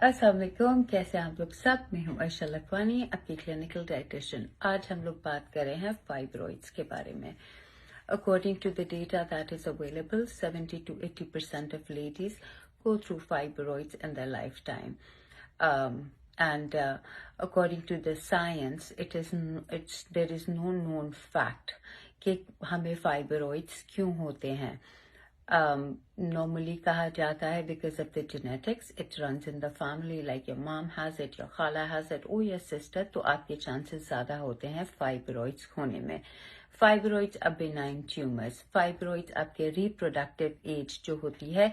अस्सलाम वालेकुम, कैसे हैं आप लोग सब। मैं हूं अर्शा लखवानी, आपकी क्लिनिकल डाइटिशियन। आज हम लोग बात कर रहे हैं फाइब्रॉइड्स के बारे में। According to the data that is available, 70 to 80% of ladies go through fibroids in their lifetime. And according to the science, there is no known fact कि हमें fibroids क्यों होते हैं. Normally कहा जाता है because of the genetics, it runs in the family, like your mom has it, your khala has it, or your sister, तो आपके chances ज़्यादा होते हैं fibroids होने में. Fibroids are benign tumors. Fibroids आपके reproductive age जो होती है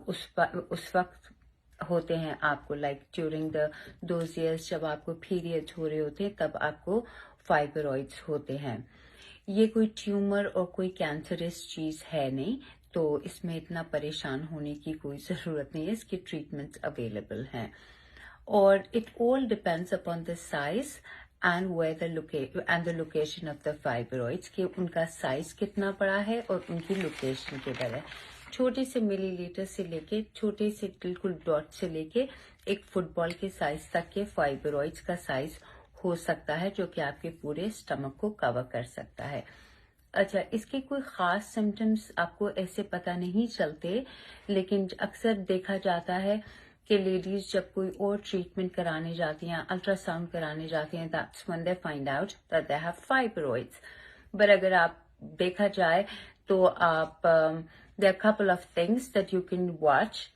उस वक्त होते हैं आपको, like during those years जब आपको periods हो रहे होते हैं तब आपको fibroids होते हैं. ये कोई ट्यूमर और कोई कैंसरस चीज है नहीं, तो इसमें इतना परेशान होने की कोई जरूरत नहीं है. इसकी ट्रीटमेंट्स अवेलेबल हैं और it all depends upon the size and the location of the fibroids, कि उनका साइज कितना बड़ा है और उनकी लोकेशन किधर है. छोटे से मिलीलीटर से लेके छोटे से बिल्कुल डॉट से लेके एक फुटबॉल के साइज तक के फाइब्रॉइड्स का साइज हो सकता है, जो कि आपके पूरे स्टमक को कवर कर सकता है. अच्छा, इसके कोई खास सिम्टम्स आपको ऐसे पता नहीं चलते, लेकिन अक्सर देखा जाता है कि लेडीज जब कोई और ट्रीटमेंट कराने जाती हैं, अल्ट्रासाउंड कराने जाती हैं, that's when they find out that they have fibroids. पर अगर आप देखा जाए तो आप there are couple of things that you can watch,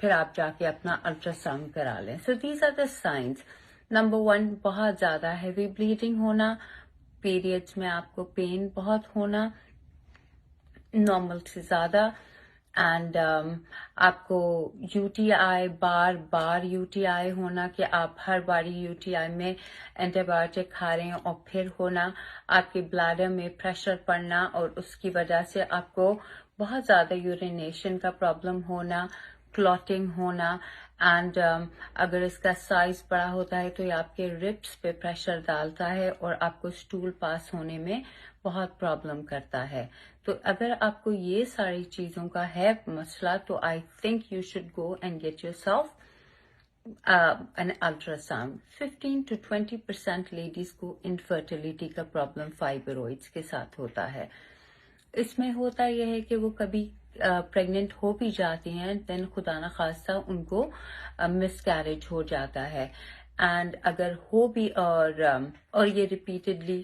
फिर आप जाके अपना अल्ट्रासाउंड करा लें. So these are the science. Number 1, बहुत ज्यादा हैवी ब्लीडिंग होना, पीरियड्स में आपको पेन बहुत होना नॉर्मल से ज्यादा, एंड आपको यूटीआई बार बार यूटीआई होना, कि आप हर बारी यूटीआई में एंटीबायोटिक खा रहे हैं और फिर होना, आपके ब्लैडर में प्रेशर पड़ना और उसकी वजह से आपको बहुत ज्यादा यूरिनेशन का प्रॉब्लम होना, क्लॉटिंग होना, एंड अगर इसका साइज बड़ा होता है तो ये आपके रिब्स पे प्रेशर डालता है और आपको स्टूल पास होने में बहुत प्रॉब्लम करता है. तो अगर आपको ये सारी चीजों का है मसला, तो I think you should go and get yourself an ultrasound. 15 to 20% ladies को इनफर्टिलिटी का प्रॉब्लम फाइब्रॉइड्स के साथ होता है. इसमें होता यह है कि वो कभी प्रेग्नेंट हो भी जाती हैं, देन खुदा ना खास्ता उनको मिसकैरेज हो जाता है. एंड अगर हो भी और ये रिपीटेडली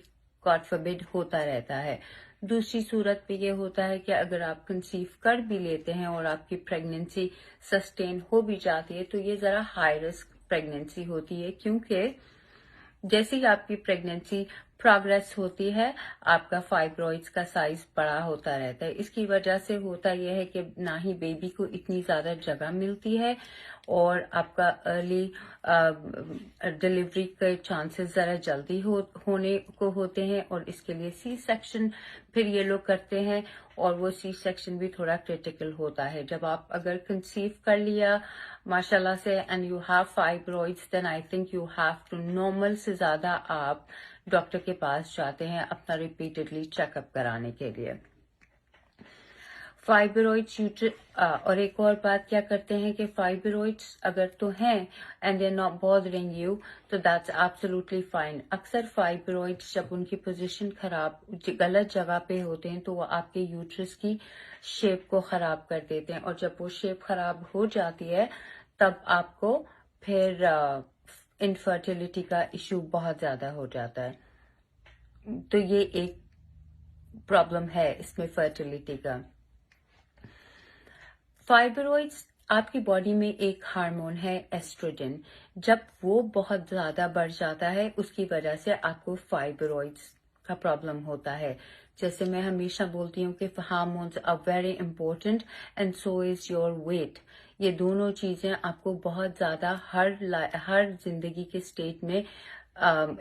गॉड फॉरबिड होता रहता है. दूसरी सूरत पे ये होता है कि अगर आप कंसीव कर भी लेते हैं और आपकी प्रेगनेंसी सस्टेन हो भी जाती है, तो ये जरा हाई रिस्क प्रेगनेंसी होती है, क्योंकि जैसे ही आपकी प्रेगनेंसी प्रोग्रेस होती है आपका फाइब्रॉइड्स का साइज बड़ा होता रहता है. इसकी वजह से होता यह है कि ना ही बेबी को इतनी ज्यादा जगह मिलती है और आपका अर्ली डिलीवरी के चांसेस जरा जल्दी होने को होते हैं, और इसके लिए सी सेक्शन फिर ये लोग करते हैं, और वो सी सेक्शन भी थोड़ा क्रिटिकल होता है. जब आप अगर कंसीव कर लिया माशाल्लाह से and you have fibroids, then I think you have to normal से ज्यादा आप डॉक्टर के पास जाते हैं अपना रिपीटेडली चेकअप कराने के लिए. फाइब्रॉइड्स और एक और बात क्या करते हैं कि फाइब्रॉइड्स अगर तो हैं and they are not bothering you, तो दैट्स एब्सोल्युटली फाइन. अक्सर फाइब्रॉइड्स जब उनकी पोजीशन खराब गलत जगह पे होते हैं तो वो आपके यूट्रस की शेप को खराब कर देते हैं, और जब वो शेप खराब हो जाती है तब आपको फिर इनफर्टिलिटी का इशू बहुत ज्यादा हो जाता है. तो ये एक प्रॉब्लम है इसमें फर्टिलिटी का. फाइब्रॉइड्स आपकी बॉडी में एक हार्मोन है एस्ट्रोजन. जब वो बहुत ज्यादा बढ़ जाता है उसकी वजह से आपको फाइब्रॉइड्स का प्रॉब्लम होता है. जैसे मैं हमेशा बोलती हूँ कि hormones are very important and so is your weight. ये दोनों चीजें आपको बहुत ज्यादा हर जिंदगी के स्टेज में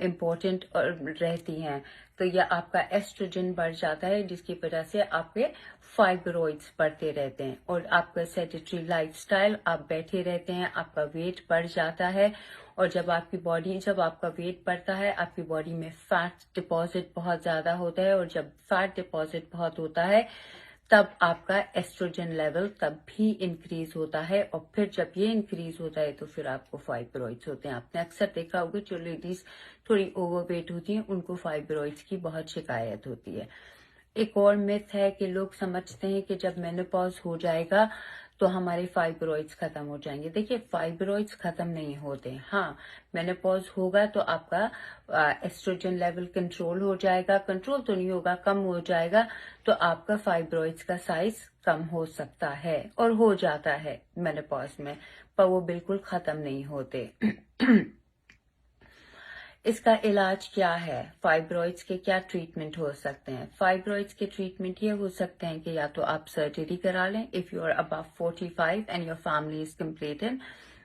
इम्पोर्टेंट रहती हैं. तो यह आपका एस्ट्रोजन बढ़ जाता है, जिसकी वजह से आपके फाइब्रॉइड्स बढ़ते रहते हैं, और आपका सेडेंटरी लाइफस्टाइल, आप बैठे रहते हैं, आपका वेट बढ़ जाता है. और जब आपका वेट बढ़ता है आपकी बॉडी में फैट डिपॉजिट बहुत ज्यादा होता है, और जब फैट डिपॉजिट बहुत होता है तब आपका एस्ट्रोजन लेवल तब भी इंक्रीज होता है, और फिर जब ये इंक्रीज होता है तो फिर आपको फाइब्रॉइड्स होते हैं। आपने अक्सर देखा होगा जो लेडीज थोड़ी ओवरवेट होती हैं उनको फाइब्रॉइड्स की बहुत शिकायत होती है। एक और मिथ है कि लोग समझते हैं कि जब मेनोपॉज हो जाएगा तो हमारे फाइब्रॉइड्स खत्म हो जाएंगे। देखिए, फाइब्रॉइड्स खत्म नहीं होते। हाँ, मेनोपॉज होगा तो आपका एस्ट्रोजन लेवल कंट्रोल हो जाएगा, कंट्रोल तो नहीं होगा, कम हो जाएगा, तो आपका फाइब्रॉइड्स का साइज कम हो सकता है और हो जाता है मेनोपॉज में, पर वो बिल्कुल खत्म नहीं होते। इसका इलाज क्या है? फाइब्रॉइड्स के क्या ट्रीटमेंट हो सकते हैं? फाइब्रॉइड्स के ट्रीटमेंट ये हो सकते हैं कि या तो आप सर्जरी करा लें if you are above 45 and your family is completed.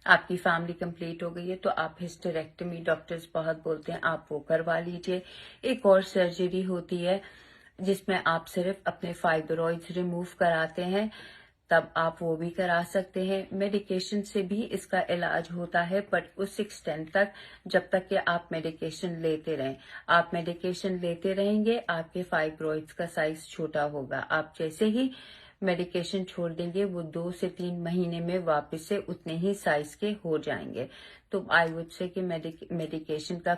आपकी फैमिली कंप्लीट हो गई है तो आप हिस्टेरेक्टमी, डॉक्टर्स बहुत बोलते हैं, आप वो करवा लीजिए। एक और सर्जरी होती है जिसमें आप सिर्फ अपने फाइब्रॉइड्स रिमूव कराते हैं, तब आप वो भी करा सकते हैं। मेडिकेशन से भी इसका इलाज होता है, बट उस एक्सटेंट तक जब तक कि आप मेडिकेशन लेते रहें। आप मेडिकेशन लेते रहेंगे, आपके फाइब्रॉइड्स का साइज छोटा होगा। आप जैसे ही मेडिकेशन छोड़ देंगे वो 2 से 3 महीने में वापस से उतने ही साइज के हो जाएंगे। तो आई वुड से कि मेडिकेशन का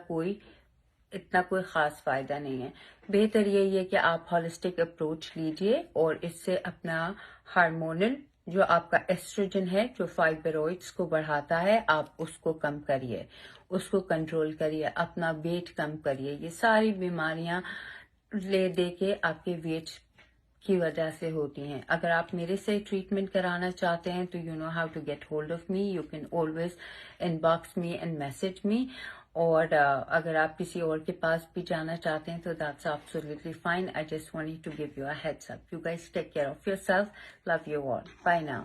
इतना कोई खास फायदा नहीं है। बेहतर यही है कि आप होलिस्टिक अप्रोच लीजिए और इससे अपना हार्मोनल जो आपका एस्ट्रोजन है जो फाइब्रॉइड्स को बढ़ाता है, आप उसको कम करिए, उसको कंट्रोल करिए, अपना वेट कम करिए। ये सारी बीमारियां ले दे के आपके वेट की वजह से होती हैं। अगर आप मेरे से ट्रीटमेंट कराना चाहते हैं तो you know how to get hold of me. You can always inbox me and message me. और अगर आप किसी और के पास भी जाना चाहते हैं तो that's absolutely fine. I just wanted to give you a heads up. You guys take care of yourself. Love you all. Bye now.